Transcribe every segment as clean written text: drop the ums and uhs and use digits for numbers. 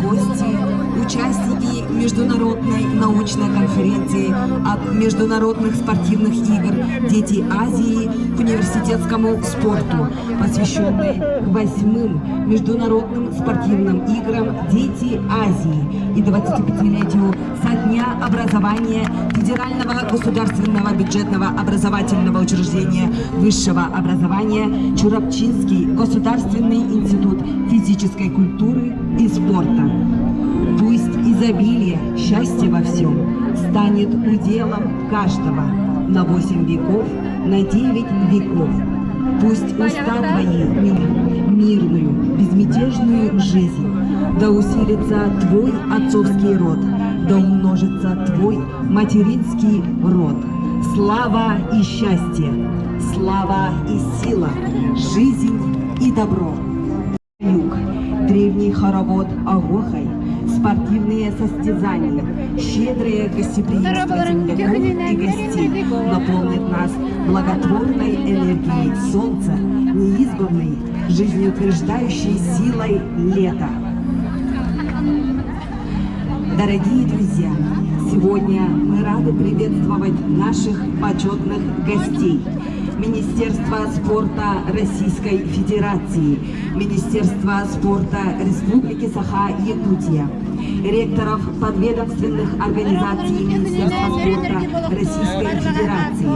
гости, участники международной научной конференции от международных спортивных игр «Дети Азии» к университетскому спорту, посвященной 8-м международным спортивным играм «Дети Азии» и 25-летию со дня образования Федерального государственного бюджетного образовательного учреждения высшего образования Чурапчинский государственный институт физической культуры и спорта. Пусть изобилие, счастье во всем станет уделом каждого на 8 веков, на 9 веков. Пусть уста твои мирную, безмятежную жизнь, да усилится твой отцовский род, да умножится твой материнский род. Слава и счастье, слава и сила, жизнь и добро. Юг, древний хоровод Агохай, спортивные состязания, щедрое гостеприимство земляков и гостей наполнит нас благотворной энергией солнца, неизбывной, жизнеутверждающей силой лета. Дорогие друзья, сегодня мы рады приветствовать наших почетных гостей. Министерство спорта Российской Федерации, Министерство спорта Республики Саха-Якутия, ректоров подведомственных организаций Министерства спорта Российской Федерации,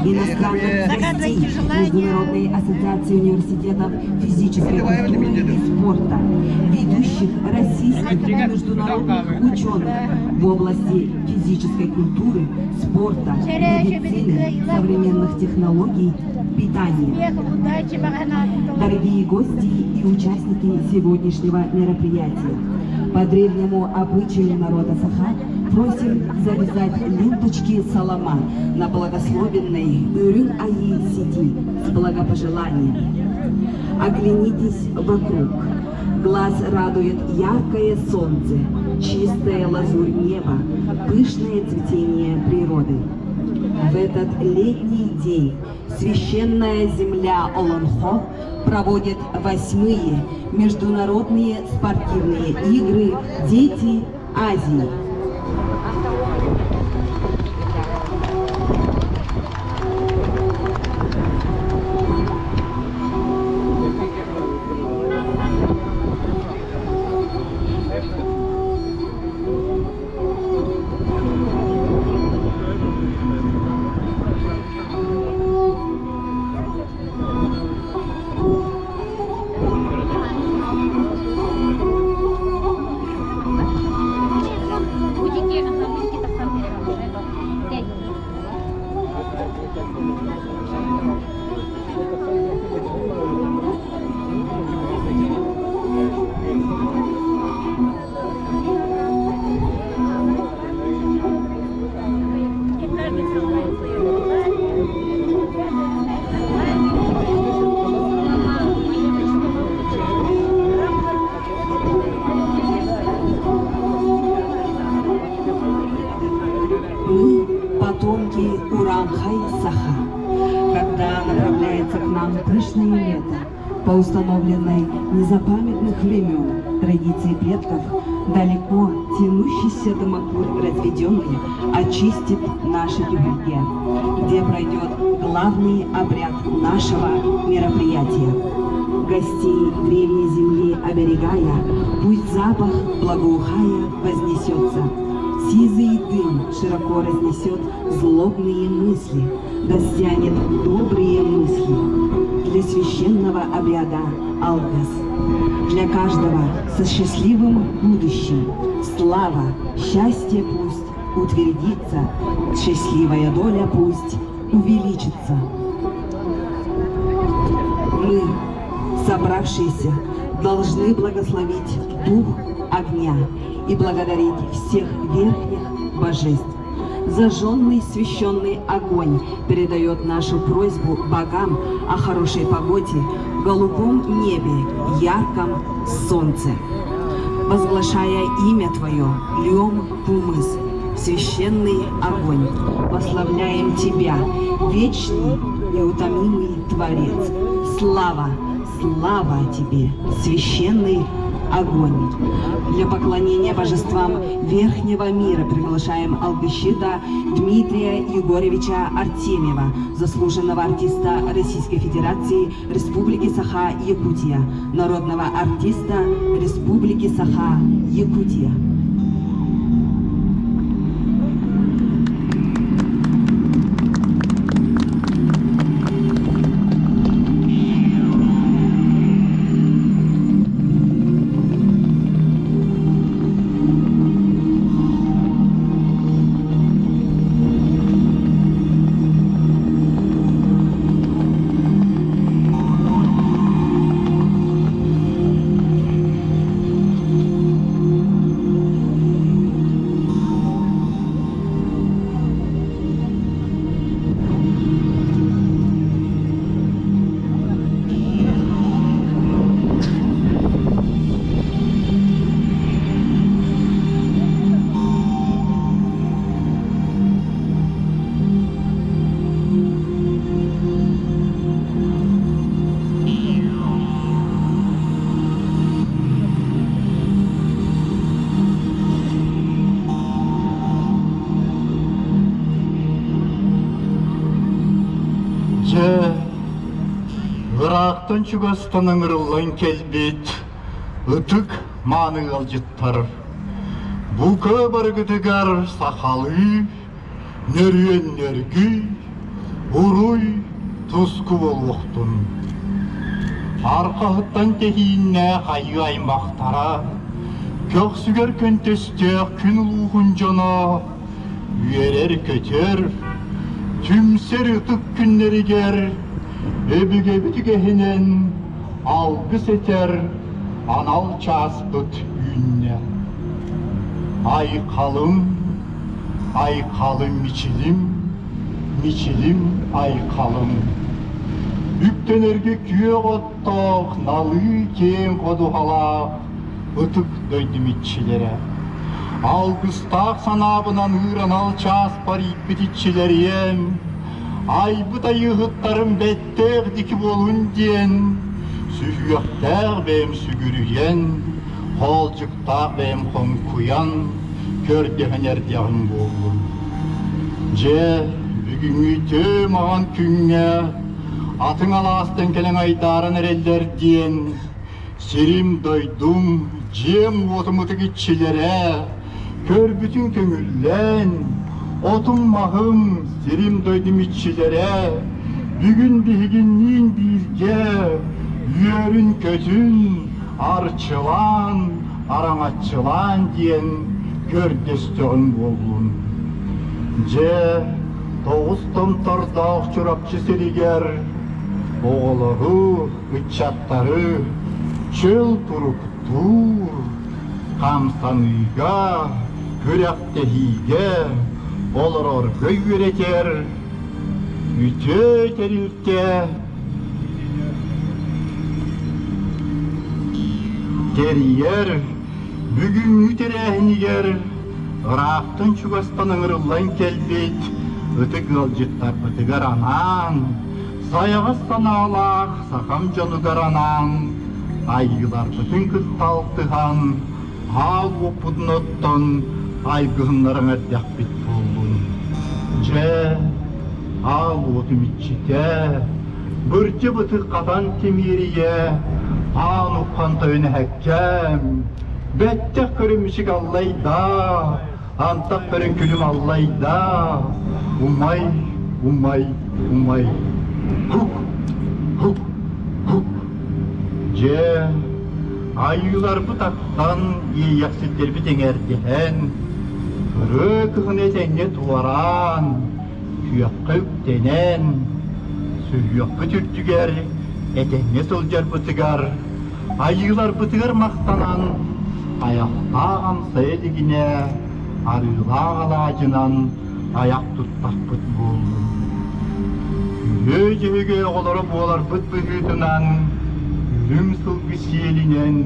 иностранных гостей Международной ассоциации университетов физической культуры и спорта, ведущих российских и международных ученых в области физической культуры, спорта, медицины, современных технологий, питания. Дорогие гости и участники сегодняшнего мероприятия, по древнему обычаю народа Саха просим завязать ленточки салама на благословенной Урюн-Аи сети с благопожеланиями. Оглянитесь вокруг. Глаз радует яркое солнце, чистая лазурь неба, пышное цветение природы. В этот летний день священная земля Олонхо проводит 8-е международные спортивные игры «Дети Азии». Потомки Уранхай-Саха, когда направляется к нам пышное лето, по установленной незапамятных времен традиции предков, далеко тянущийся дымокурь разведенный очистит наши деревья, где пройдет главный обряд нашего мероприятия. Гостей древней земли оберегая, пусть запах благоухая вознесется. Сизый дым широко разнесет злобные мысли, да стянет добрые мысли для священного обряда Алгас. Для каждого со счастливым будущим слава, счастье пусть утвердится, счастливая доля пусть увеличится. Мы, собравшиеся, должны благословить дух огня и благодарить всех верхних божеств. Зажженный священный огонь передает нашу просьбу богам о хорошей погоде, голубом небе, ярком солнце. Возглашая имя Твое, льем пумыс, священный огонь, прославляем Тебя, вечный неутомимый Творец. Слава, слава Тебе, священный огонь. Для поклонения божествам Верхнего мира приглашаем алгыщита Дмитрия Егоровича Артемьева, заслуженного артиста Российской Федерации Республики Саха-Якутия, народного артиста Республики Саха-Якутия. Irak'tan Çugastan'ın ırıllan kelbet, ıtık manı alcıttar. Bu köbar gıdıgar sakalı, nerüyen nergü, uruy tuzku oluqtun. Arkahıttan tehinne hayı aymaktara, köksüger köntestek kün uluğun cana, üyeler köter, tümser ıtık günleri ger, Ebüge bütügehinen algıs eter anal çaspıt ünne. Ay kalın miçilim ay kalın. Üktenerge küye ottak nalı ken kodu hala ıtık döydüm iççilere. Algıstaq sanabınan ıran al çaspar ikbit iççileriyem. Ay bu da yığıtlarım bettek dikip olun diyen, sühüyaktar benim sügürüyen, holcuktar benim konkuyan, kördehen erdiyağım boğulun. Ce, bugün tüm ağan künge, atın alastan gelen aydarın ereller diyen, serim doydum, cem otumutuk iççilere, kör bütün köngüllen, otunmahım, serim doydum iççilere, bugün bihiginliğin bilge, yörün kötün, arçılan, aramatçılan diyen gördestön bolun. Ce, toğustum tordağ çorapçı seriger, oğulları, ıçatları, çıl turup dur, kamsanıyga, kürektehige, olur göy üreter, üte terilte, teriyer, bugün üterehniger, Irak'tan Çugastan'ın ırıllan kelbet, ötük ılcıttar ötügar anan, sayağı sanalak, sakam canıgar anan, ayılar bütün kız taltıhan, hal opudun ottan, aygınların erdak bit bulun. Ce, hal otum içite, bırcı bıtık katan temiriye, han ukkanta öne hekkem, bettek kırmışık allayda, antak kırın külüm allayda, umay, huk, ce, ayılar bu taktan iyi yaksitler bir denerdihen, kırıkın etenge tuvaran, küyakka yüktenen, sühyakka türtüger, etenge solcar bıtıgar, ayılar bıtıgar maktanan, ayaktağın sayıligine, arılağı alacınan, ayak tuttak bıt buldum. Hüge oları boğalar bıt bühütünen, ürüm sılgı siyelinen,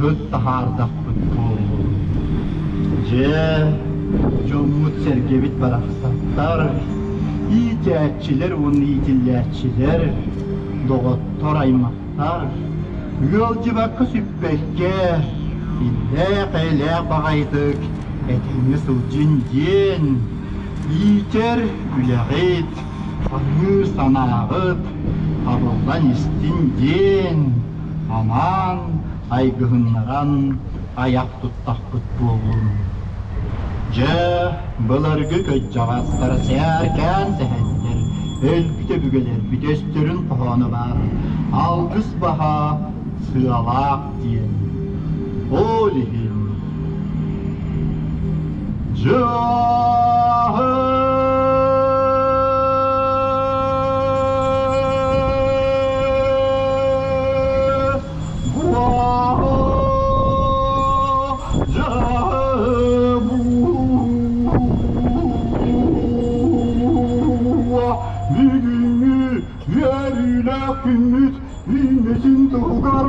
söz tahardak bıt buldum. Ce, Cumhut sergevit baraksatlar, iyice etçiler, onu iyitilletçiler, doktor aymaktar, Yolcu bakı süpbekke, ille bağaydık, etini sılcın yen, iter üleğit, anı sanağıt, abıldan istin yen, aman aygıhınlaran ayak tuttak futbolun. Je, bılargı köccağızları seherken seherler, elbite bügeler, bütestörün puanı var, algıs baha, sığalak diyen. O lihim. Ümit bilmesin tuğgar,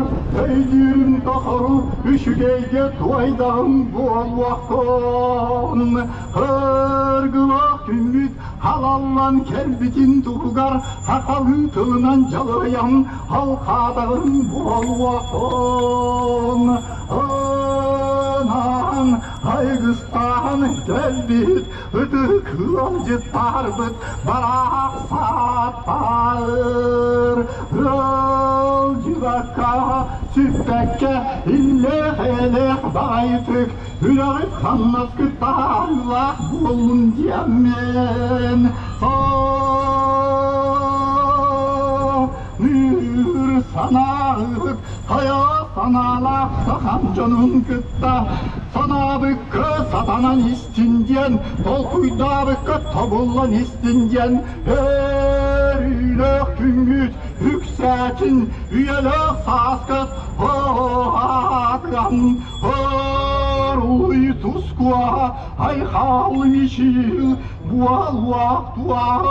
eylerin taharı, üşügeyge tuaydağın bu Allah'tan. Hırgılak ümit, halallan kerbitin tuğgar, hakalı tığınan calayan, halkadağın bu Allah'tan. Anan, aygıstan gelbit, ıdık ılamcı tarbıt, barak saat bağır. Yolcuvaka, süpbekke, ille helek baytık, hülayıp kanmaz kıtarlak bulun diyemen. Nür sanağıt, haya sanalak sakamcanın kıtta, sana bıkkı satanan istindiyen, tolkuyda bıkkı tabullan istindiyen, her ülök ümit, yükseltin, üyelik saskıt, hoğadıgan, horuy tuskua, ayhal mişil, bual vaktua.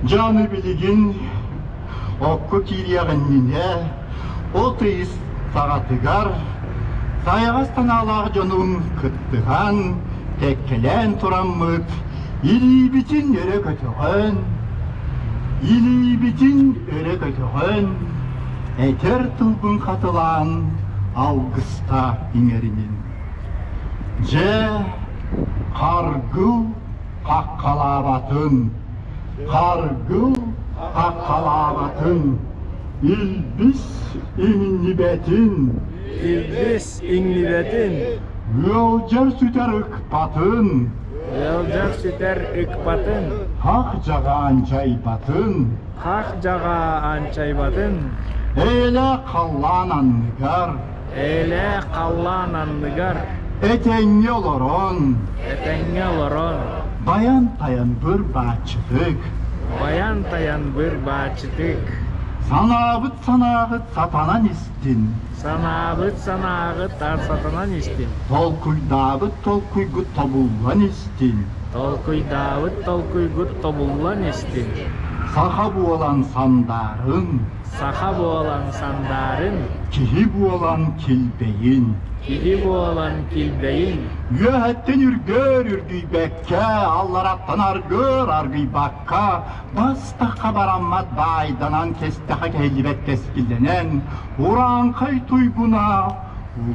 Canı biligin, okku kiriyağınine, otıyız sağatıgar, sayağıstan ağlar canım kıttıgan, tekkelen turanmıt, ili bitin yere kötüğün, ili bitin yere kötüğün, eter tılbın katılan, algısta inerinin. Ce, kargı, kakkalabatın, kargı, kakkalabatın, ilbis innibetin, İlbis innibetin, yolcar süter ıkbatın, yolcar süter ıkbatın, hak cagan çaybatın, hak jaga ançaybatın, eyle kallanan nıgar, eyle kallanan nıgar, etenge oloron, etenge loron, bayan tayan bir bahçıdık, bayan tayan bir bahçıdık, sanağıt sanağıt satanan istin, sanağıt tar satanan istin, tolkuygut tabullan istin, tolkuy gut tobullan istin, saha bu olan sandarın, saha bu olan sandarın, kihi bu olan kilbeyin, kili bu olan kilbeyin, yühetten ürgüy bekke, allarattan argıy bakka, bastaka baranmat baydanan kestaha kelibet keskillenen, urankay tuyguna,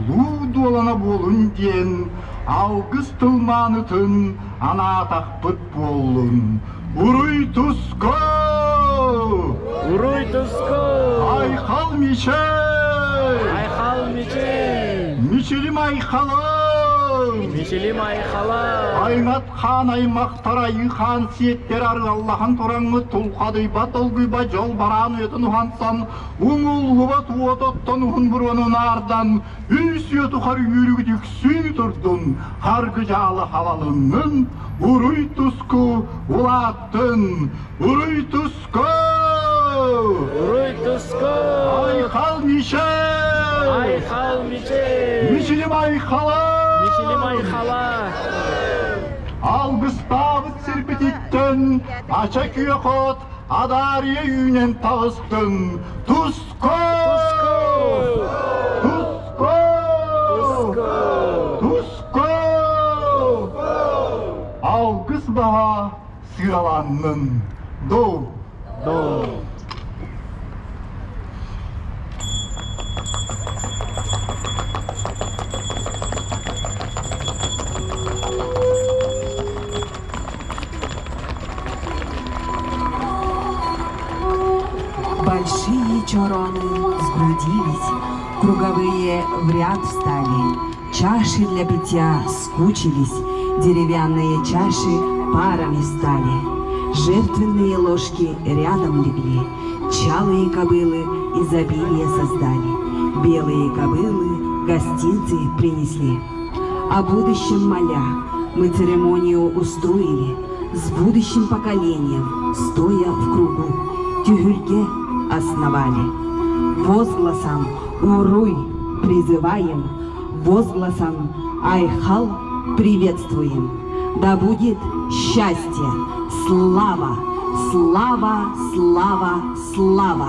ulu dolana bolun diyen, algıs tılmanıtın, ana takpıt bolun, uruy tusko, uruy tusko, ayhal mişey, ayhal miçin, Miçilim ayhalım, miçilim ayhala, aymat kan aymaktara yıkan siyetler arı Allah'ın toranı tulkadı batıl güba jol baran ötün uhansan, umul güba tuvatottan uhun buronun ardan, üsiyö tukar yürügü yüksü turdun, hargıcalı havalının, uruy tusku ulattın, uruy tusku, uruy tusko, ayhal mişey, ayhal miçin, Miçilim ayhalım, miçilim ayhala, algıstavıt sirpititten, açak yokot, adariye yünen tağıstın, tusko, tusko, tusko, tusko, Даға сыраланның. Доу. До. Большие чороны сгрудились, круговые в ряд встали. Чаши для питья скучились, деревянные чаши парами стали. Жертвенные ложки рядом легли, чалые кобылы изобилие создали. Белые кобылы гостинцы принесли. О будущем моля мы церемонию устроили, с будущим поколением, стоя в кругу, тюгюльке основали. Возгласом «Уруй» призываем, возгласом «Айхал» приветствуем. Да будет счастье, слава, слава, слава, слава!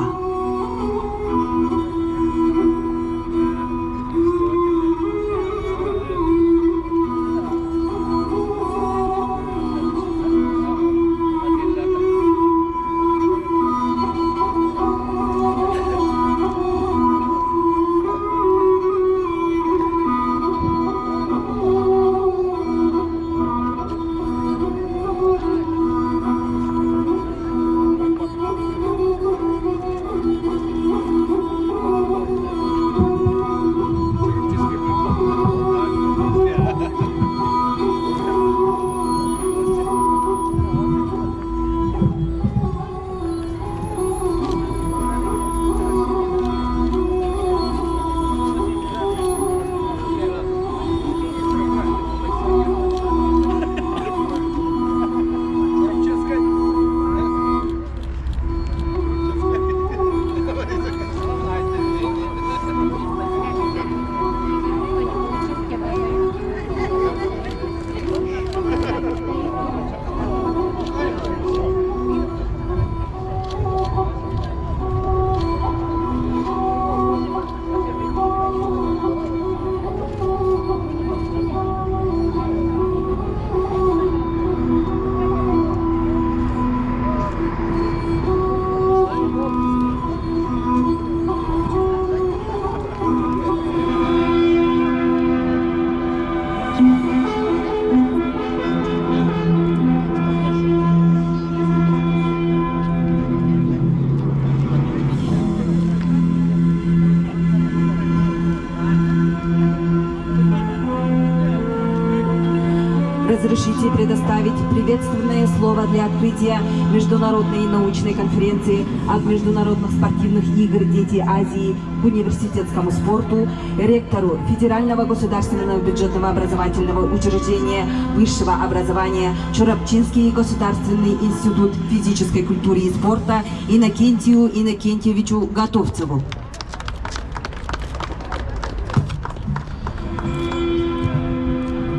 Разрешите предоставить приветственное слово для открытия международной научной конференции от международных спортивных игр «Дети Азии» к университетскому спорту ректору Федерального государственного бюджетного образовательного учреждения высшего образования Чорапчинский государственный институт физической культуры и спорта Иннокентию Иннокентьевичу Готовцеву.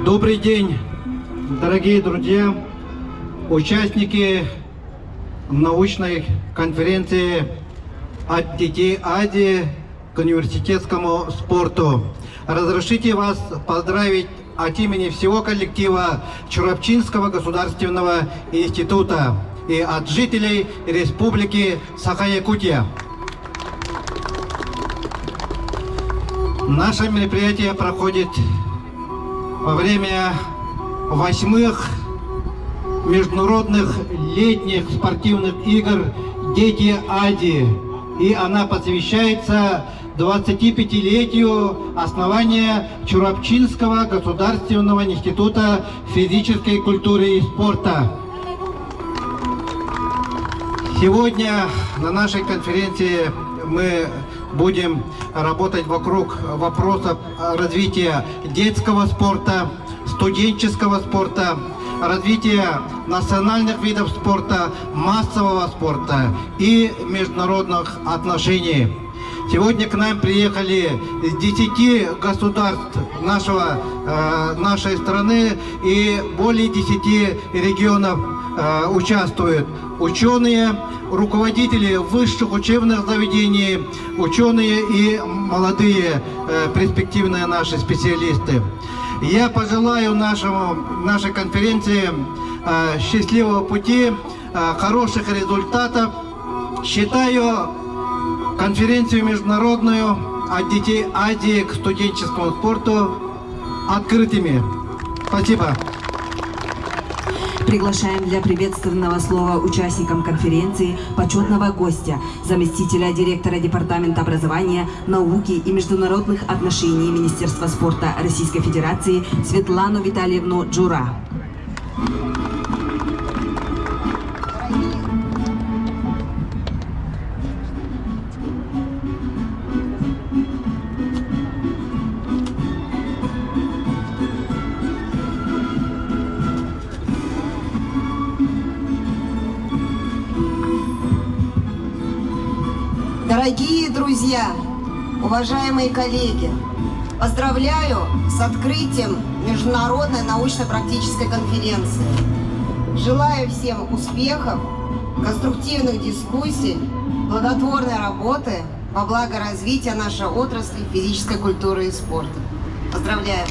Добрый день, дорогие друзья, участники научной конференции «От детей Азии к университетскому спорту». Разрешите вас поздравить от имени всего коллектива Чорапчинского государственного института и от жителей Республики Саха-Якутия. Наше мероприятие проходит во время 8-х международных летних спортивных игр «Дети Азии». И она посвящается 25-летию основания Чорапчинского государственного института физической культуры и спорта. Сегодня на нашей конференции мы будем работать вокруг вопросов развития детского спорта, студенческого спорта, развития национальных видов спорта, массового спорта и международных отношений. Сегодня к нам приехали из 10 государств нашей страны, и более 10 регионов участвуют. Ученые, руководители высших учебных заведений, ученые и молодые перспективные наши специалисты. Я пожелаю нашей конференции счастливого пути, хороших результатов. Считаю конференцию международную от детей Азии к студенческому спорту открытыми. Спасибо. Приглашаем для приветственного слова участникам конференции почетного гостя, заместителя директора Департамента образования, науки и международных отношений Министерства спорта Российской Федерации Светлану Витальевну Джура. Дорогие друзья, уважаемые коллеги, поздравляю с открытием Международной научно-практической конференции. Желаю всем успехов, конструктивных дискуссий, плодотворной работы во благо развития нашей отрасли физической культуры и спорта. Поздравляю!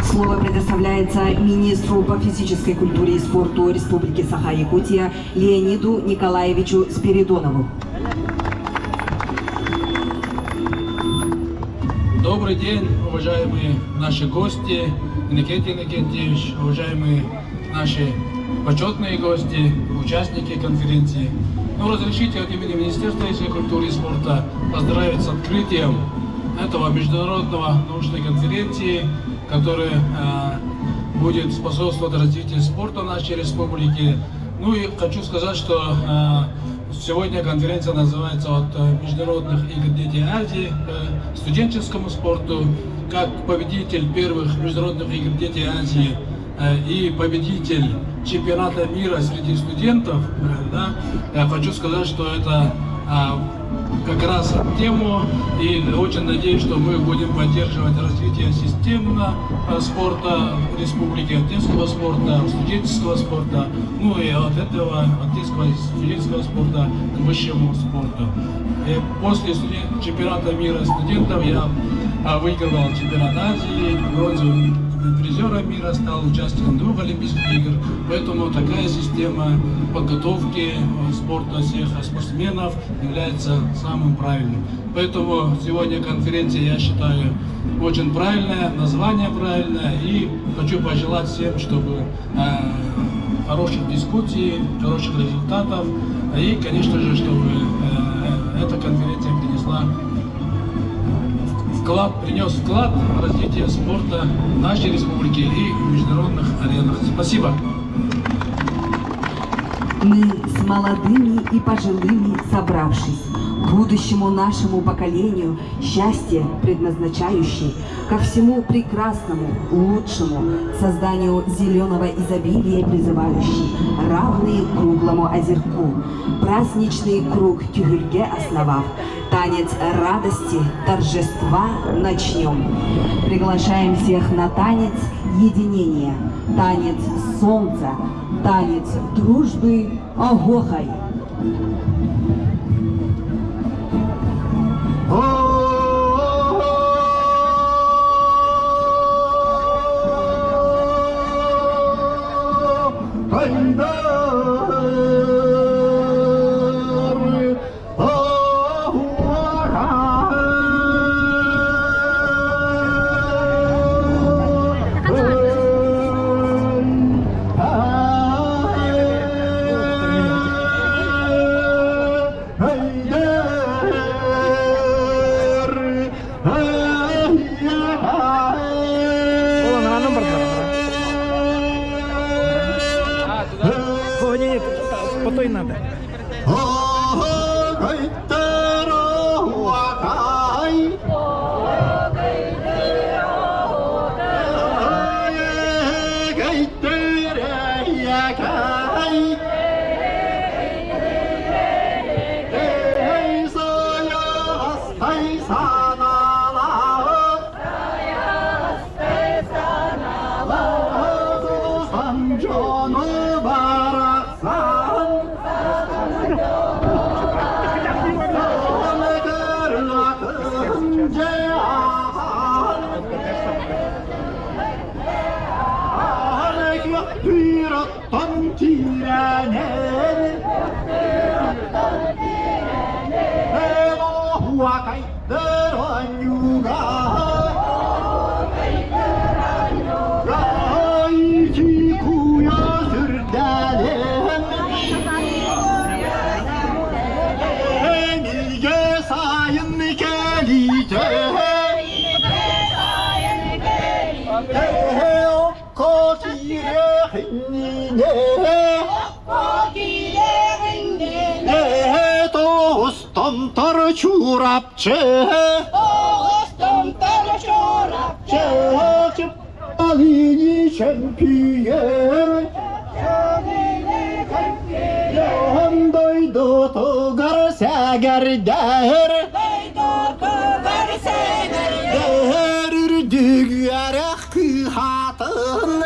Слово предоставляется министру по физической культуре и спорту Республики Саха-Якутия Леониду Николаевичу Спиридонову. Добрый день, уважаемые наши гости, Никита Никитич, уважаемые наши почетные гости, участники конференции. Разрешите от имени Министерства физической культуры и спорта поздравить с открытием этого международного научной конференции, которая будет способствовать развитию спорта в нашей республике. И хочу сказать, что сегодня конференция называется от Международных игр Дети Азии к студенческому спорту. Как победитель первых Международных игр Дети Азии и победитель чемпионата мира среди студентов, я хочу сказать, что это как раз тему, и очень надеюсь, что мы будем поддерживать развитие системного спорта в республике, детского спорта, студенческого спорта, и от этого, от детского и студенческого спорта к высшему спорту. И после чемпионата мира студентов я выигрывал чемпионат Азии, бронзовым призером мира, стал участником 2 Олимпийских игр, поэтому такая система подготовки спорта всех спортсменов является самым правильным. Поэтому сегодня конференция, я считаю, очень правильная, название правильное, и хочу пожелать всем, чтобы хороших дискуссий, хороших результатов, и, конечно же, чтобы эта конференция принес вклад в развитие спорта в нашей республике и в международных аренах. Спасибо. Мы с молодыми и пожилыми собравшись, будущему нашему поколению счастье предназначающий, ко всему прекрасному, лучшему, созданию зеленого изобилия призывающий, равный круглому озерку, праздничный круг тюгюльге основав, танец радости, торжества начнем. Приглашаем всех на танец единения, танец солнца, танец дружбы Огохай. yurttan tirenir Elohu kaydıran yuga Gayki kuya sürdelim Enilge sayın gelite Dostum tar çorapçı Çıp alini şempiyon Doydu togar seger der Ürdük yarek ki hatın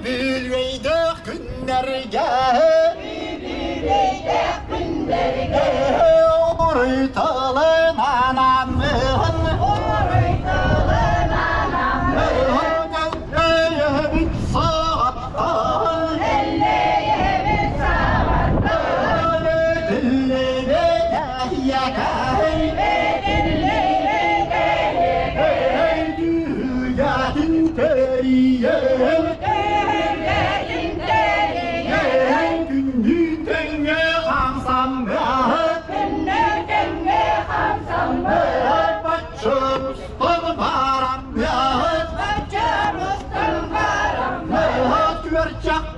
Bilmeydik günlerge Ortalı nanamın Elleye bir saatten Dillere yakay Düğatin teriyen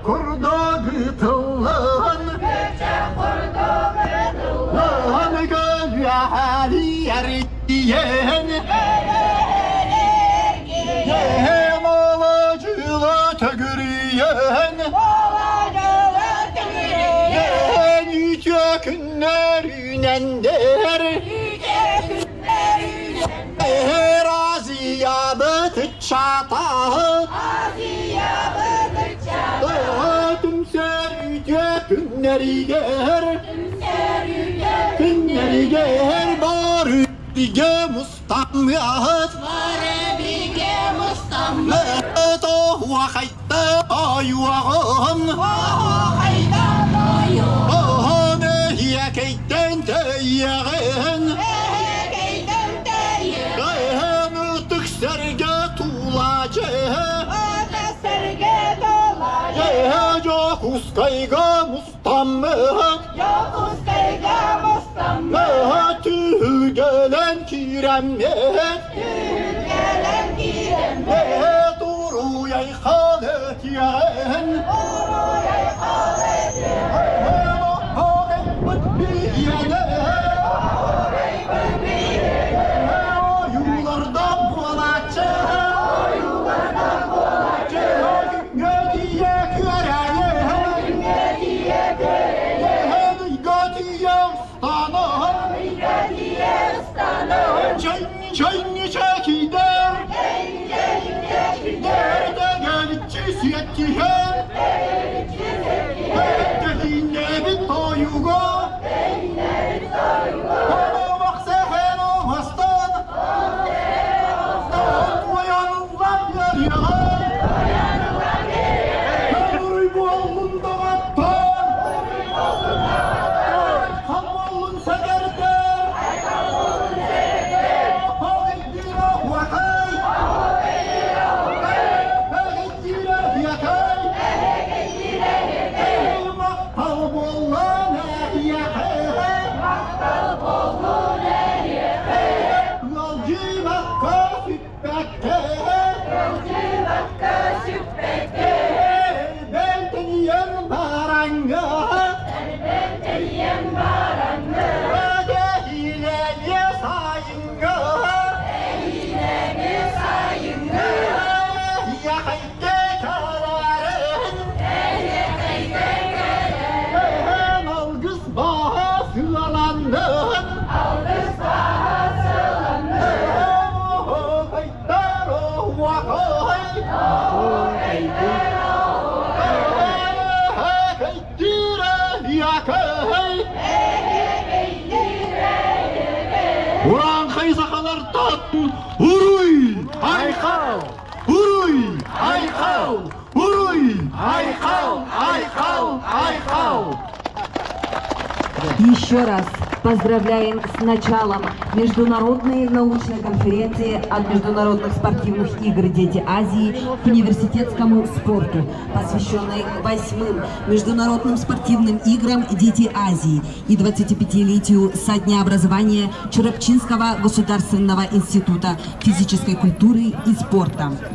Kurda gıtılan Lan göl hali eriyen Hem alacıla tegriyen Yüce günlerinen der Raziyabıt çata Tümser yüce günleri ger Günleri ger Bari bige mustamiyat O vakaytta ayuağın O nehiye keyten teyyeğin Gayhen ıtık serge tuğlace Yokus kayga mustammet Tüh gelen kiremmet Duru yay halet yen Yulardan bulaşır Çayını çekider Nerede gelitçi siyetçihen Tehine bir toyuga Ona baksa hen o hastan Uyanılan yer yalan Ömrü bu alnında attan Hamallın segerde Hãy subscribe cho kênh Ghiền Mì Gõ để không bỏ lỡ những video hấp dẫn Еще раз поздравляем с началом Международной научной конференции от Международных спортивных игр «Дети Азии» к университетскому спорту, посвященной 8-м Международным спортивным играм «Дети Азии» и 25-летию со дня образования Чурапчинского государственного института физической культуры и спорта.